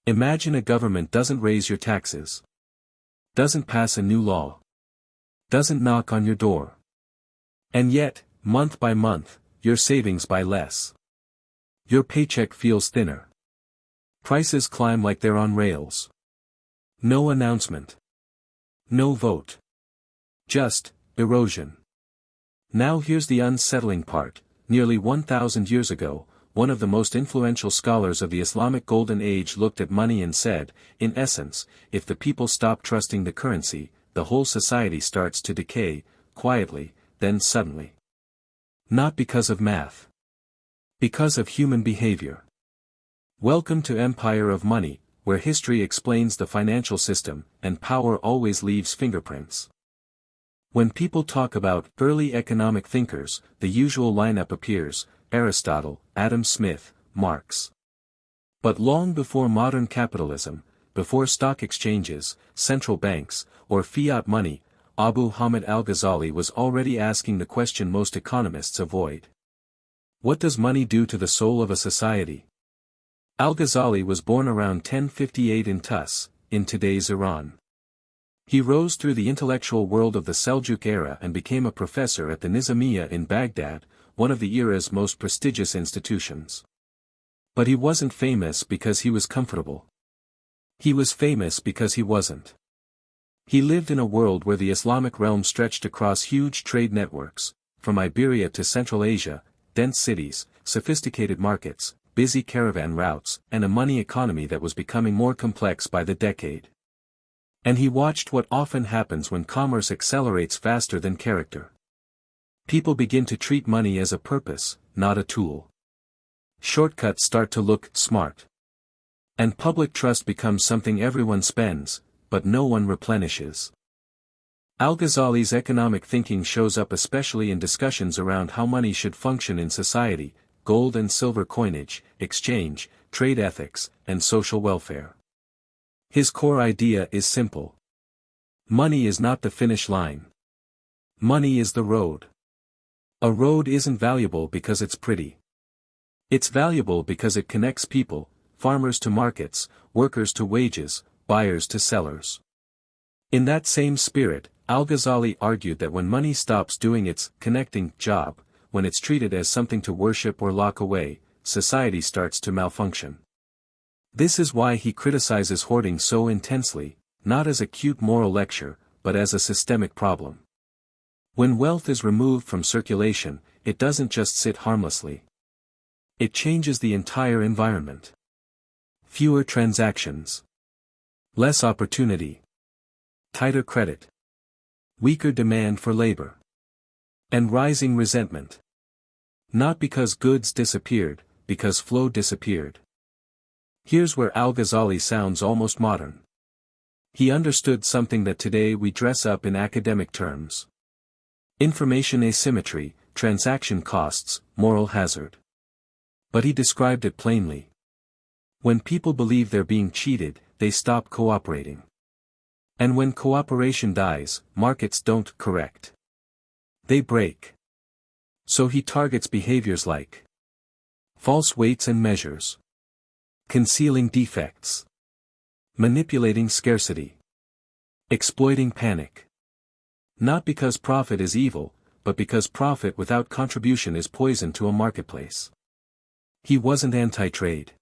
Imagine a government doesn't raise your taxes, doesn't pass a new law, doesn't knock on your door. And yet, month by month, your savings buy less. Your paycheck feels thinner. Prices climb like they're on rails. No announcement. No vote. Just erosion. Now here's the unsettling part. Nearly 1,000 years ago, one of the most influential scholars of the Islamic Golden Age looked at money and said, in essence, if the people stop trusting the currency, the whole society starts to decay, quietly, then suddenly. Not because of math. Because of human behavior. Welcome to Empire of Money, where history explains the financial system, and power always leaves fingerprints. When people talk about early economic thinkers, the usual lineup appears: Aristotle, Adam Smith, Marx. But long before modern capitalism, before stock exchanges, central banks, or fiat money, Ebu Hamid Al-Ghazali was already asking the question most economists avoid. What does money do to the soul of a society? Al-Ghazali was born around 1058 in Tus, in today's Iran. He rose through the intellectual world of the Seljuk era and became a professor at the Nizamiya in Baghdad, one of the era's most prestigious institutions. But he wasn't famous because he was comfortable. He was famous because he wasn't. He lived in a world where the Islamic realm stretched across huge trade networks, from Iberia to Central Asia, dense cities, sophisticated markets, busy caravan routes, and a money economy that was becoming more complex by the decade. And he watched what often happens when commerce accelerates faster than character. People begin to treat money as a purpose, not a tool. Shortcuts start to look smart. And public trust becomes something everyone spends, but no one replenishes. Al-Ghazali's economic thinking shows up especially in discussions around how money should function in society: gold and silver coinage, exchange, trade ethics, and social welfare. His core idea is simple. Money is not the finish line. Money is the road. A road isn't valuable because it's pretty. It's valuable because it connects people, farmers to markets, workers to wages, buyers to sellers. In that same spirit, Al-Ghazali argued that when money stops doing its connecting job, when it's treated as something to worship or lock away, society starts to malfunction. This is why he criticizes hoarding so intensely, not as a cute moral lecture, but as a systemic problem. When wealth is removed from circulation, it doesn't just sit harmlessly. It changes the entire environment. Fewer transactions. Less opportunity. Tighter credit. Weaker demand for labor. And rising resentment. Not because goods disappeared, because flow disappeared. Here's where Al-Ghazali sounds almost modern. He understood something that today we dress up in academic terms. Information asymmetry, transaction costs, moral hazard. But he described it plainly. When people believe they're being cheated, they stop cooperating. And when cooperation dies, markets don't correct. They break. So he targets behaviors like false weights and measures, concealing defects, manipulating scarcity, exploiting panic. Not because profit is evil, but because profit without contribution is poison to a marketplace. He wasn't anti-trade.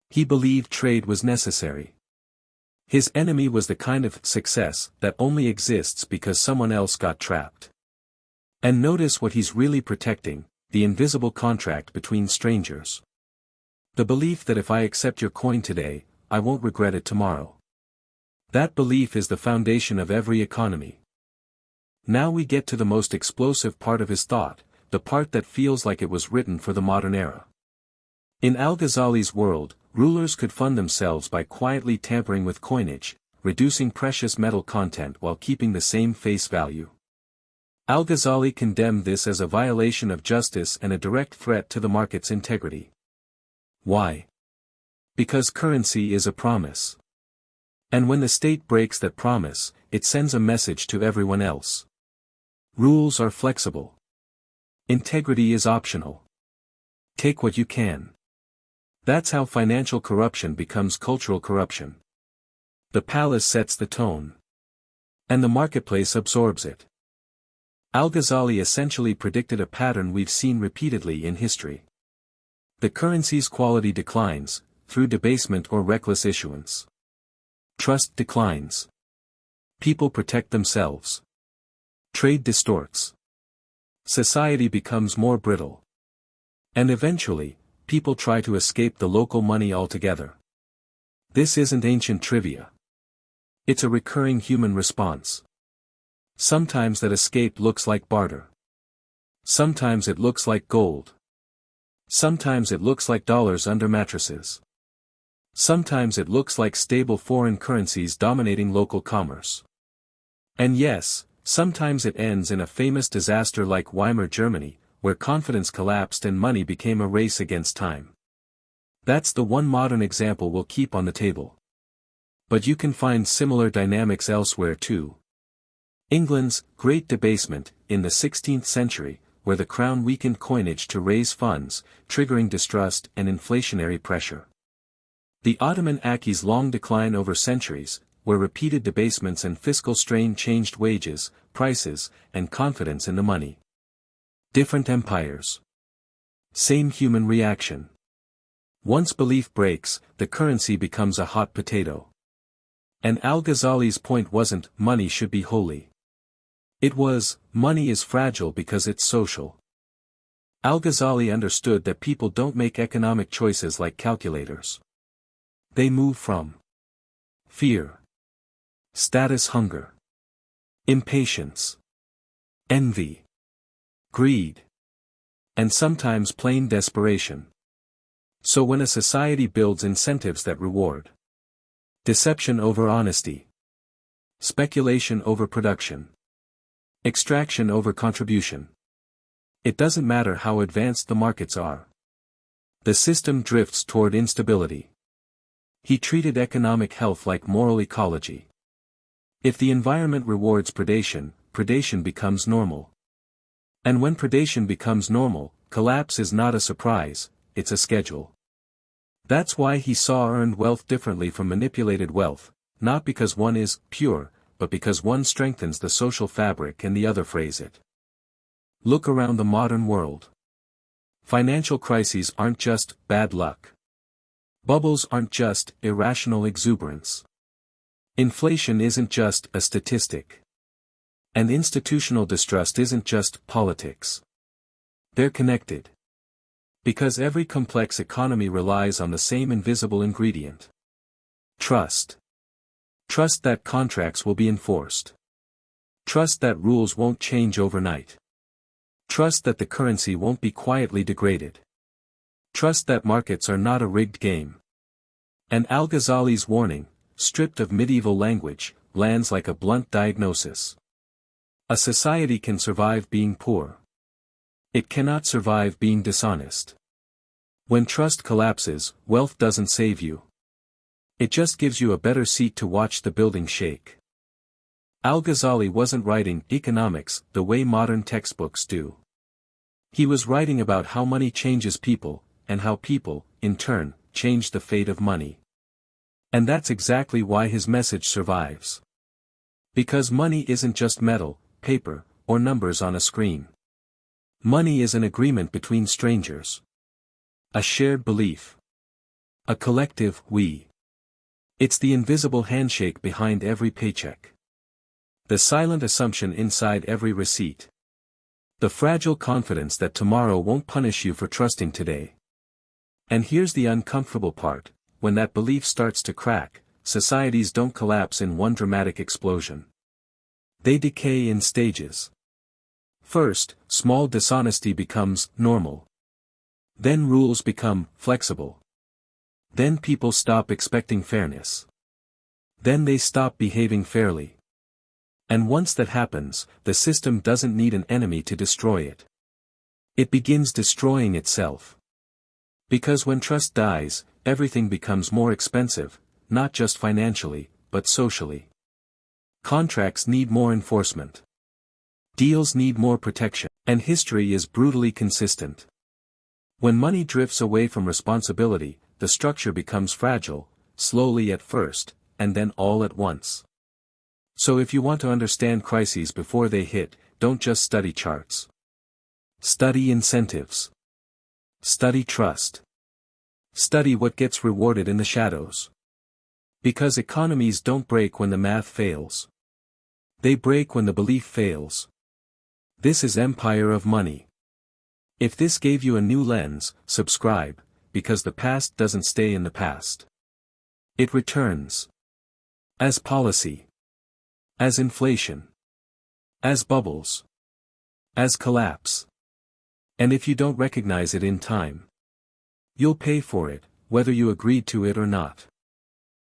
He believed trade was necessary. His enemy was the kind of success that only exists because someone else got trapped. And notice what he's really protecting: the invisible contract between strangers. The belief that if I accept your coin today, I won't regret it tomorrow. That belief is the foundation of every economy. Now we get to the most explosive part of his thought, the part that feels like it was written for the modern era. In Al-Ghazali's world, rulers could fund themselves by quietly tampering with coinage, reducing precious metal content while keeping the same face value. Al-Ghazali condemned this as a violation of justice and a direct threat to the market's integrity. Why? Because currency is a promise. And when the state breaks that promise, it sends a message to everyone else. Rules are flexible. Integrity is optional. Take what you can. That's how financial corruption becomes cultural corruption. The palace sets the tone. And the marketplace absorbs it. Al-Ghazali essentially predicted a pattern we've seen repeatedly in history. The currency's quality declines, through debasement or reckless issuance. Trust declines. People protect themselves. Trade distorts. Society becomes more brittle. And eventually, people try to escape the local money altogether. This isn't ancient trivia. It's a recurring human response. Sometimes that escape looks like barter. Sometimes it looks like gold. Sometimes it looks like dollars under mattresses. Sometimes it looks like stable foreign currencies dominating local commerce. And yes, sometimes it ends in a famous disaster like Weimar Germany, where confidence collapsed and money became a race against time. That's the one modern example we'll keep on the table. But you can find similar dynamics elsewhere too. England's Great Debasement, in the 16th century, where the crown weakened coinage to raise funds, triggering distrust and inflationary pressure. The Ottoman Aki's long decline over centuries, where repeated debasements and fiscal strain changed wages, prices, and confidence in the money. Different empires. Same human reaction. Once belief breaks, the currency becomes a hot potato. And Al-Ghazali's point wasn't, money should be holy. It was, money is fragile because it's social. Al-Ghazali understood that people don't make economic choices like calculators. They move from fear, status hunger, impatience, envy, greed, and sometimes plain desperation. So when a society builds incentives that reward deception over honesty, speculation over production, extraction over contribution, it doesn't matter how advanced the markets are. The system drifts toward instability. He treated economic health like moral ecology. If the environment rewards predation, predation becomes normal. And when predation becomes normal, collapse is not a surprise, it's a schedule. That's why he saw earned wealth differently from manipulated wealth, not because one is pure, but because one strengthens the social fabric and the other frays it. Look around the modern world. Financial crises aren't just bad luck. Bubbles aren't just irrational exuberance. Inflation isn't just a statistic. And institutional distrust isn't just politics. They're connected. Because every complex economy relies on the same invisible ingredient. Trust. Trust that contracts will be enforced. Trust that rules won't change overnight. Trust that the currency won't be quietly degraded. Trust that markets are not a rigged game. And Al-Ghazali's warning, stripped of medieval language, lands like a blunt diagnosis. A society can survive being poor. It cannot survive being dishonest. When trust collapses, wealth doesn't save you. It just gives you a better seat to watch the building shake. Al-Ghazali wasn't writing economics the way modern textbooks do. He was writing about how money changes people, and how people, in turn, change the fate of money. And that's exactly why his message survives. Because money isn't just metal, paper, or numbers on a screen. Money is an agreement between strangers. A shared belief. A collective we. It's the invisible handshake behind every paycheck. The silent assumption inside every receipt. The fragile confidence that tomorrow won't punish you for trusting today. And here's the uncomfortable part, when that belief starts to crack, societies don't collapse in one dramatic explosion. They decay in stages. First, small dishonesty becomes normal. Then rules become flexible. Then people stop expecting fairness. Then they stop behaving fairly. And once that happens, the system doesn't need an enemy to destroy it. It begins destroying itself. Because when trust dies, everything becomes more expensive, not just financially, but socially. Contracts need more enforcement. Deals need more protection, and history is brutally consistent. When money drifts away from responsibility, the structure becomes fragile, slowly at first, and then all at once. So if you want to understand crises before they hit, don't just study charts. Study incentives. Study trust. Study what gets rewarded in the shadows. Because economies don't break when the math fails. They break when the belief fails. This is Empire of Money. If this gave you a new lens, subscribe, because the past doesn't stay in the past. It returns. As policy. As inflation. As bubbles. As collapse. And if you don't recognize it in time, you'll pay for it, whether you agreed to it or not.